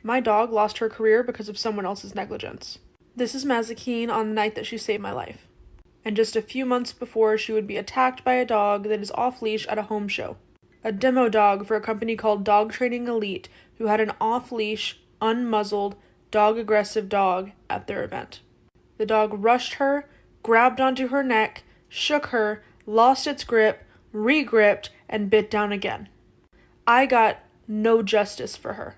My dog lost her career because of someone else's negligence. This is Mazakine on the night that she saved my life. And just a few months before, she would be attacked by a dog that is off-leash at a home show. A demo dog for a company called Dog Training Elite who had an off-leash, unmuzzled, dog-aggressive dog at their event. The dog rushed her, grabbed onto her neck, shook her, lost its grip, re-gripped, and bit down again. I got no justice for her.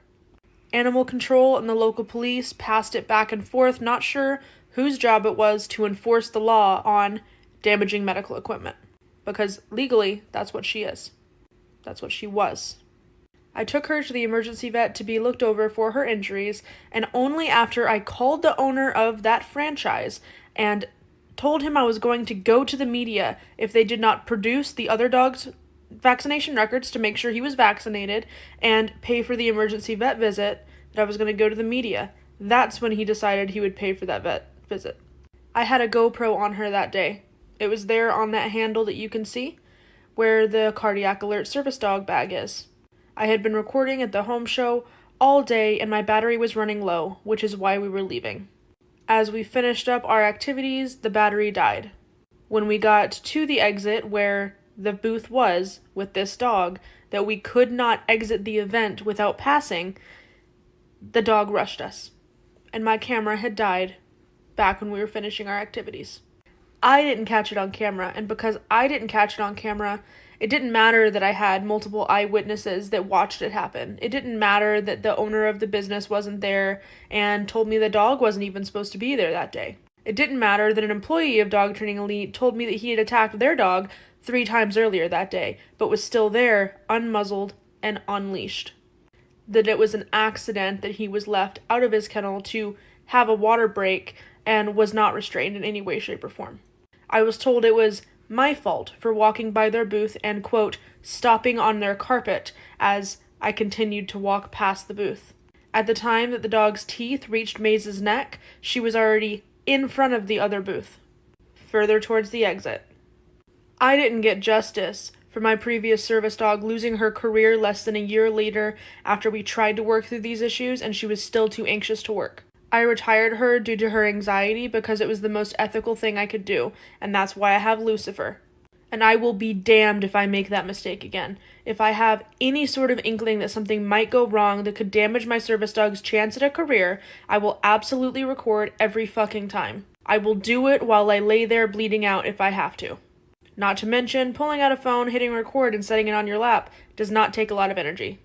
Animal control and the local police passed it back and forth, not sure whose job it was to enforce the law on damaging medical equipment. Because legally, that's what she is. That's what she was. I took her to the emergency vet to be looked over for her injuries, and only after I called the owner of that franchise and told him I was going to go to the media if they did not produce the other dog's vaccination records to make sure he was vaccinated and pay for the emergency vet visit, that I was going to go to the media. That's when he decided he would pay for that vet visit. I had a GoPro on her that day. It was there on that handle that you can see, where the cardiac alert service dog bag is. I had been recording at the home show all day and my battery was running low, which is why we were leaving. As we finished up our activities, the battery died. When we got to the exit where the booth was with this dog, that we could not exit the event without passing, the dog rushed us. And my camera had died back when we were finishing our activities. I didn't catch it on camera, and because I didn't catch it on camera, it didn't matter that I had multiple eyewitnesses that watched it happen. It didn't matter that the owner of the business wasn't there and told me the dog wasn't even supposed to be there that day. It didn't matter that an employee of Dog Training Elite told me that he had attacked their dog 3 times earlier that day, but was still there, unmuzzled and unleashed. That it was an accident that he was left out of his kennel to have a water break and was not restrained in any way, shape, or form. I was told it was my fault for walking by their booth and, quote, stopping on their carpet as I continued to walk past the booth. At the time that the dog's teeth reached Maze's neck, she was already in front of the other booth, further towards the exit. I didn't get justice for my previous service dog losing her career less than a year later after we tried to work through these issues and she was still too anxious to work. I retired her due to her anxiety because it was the most ethical thing I could do, and that's why I have Lucifer. And I will be damned if I make that mistake again. If I have any sort of inkling that something might go wrong that could damage my service dog's chance at a career, I will absolutely record every fucking time. I will do it while I lay there bleeding out if I have to. Not to mention, pulling out a phone, hitting record, and setting it on your lap does not take a lot of energy.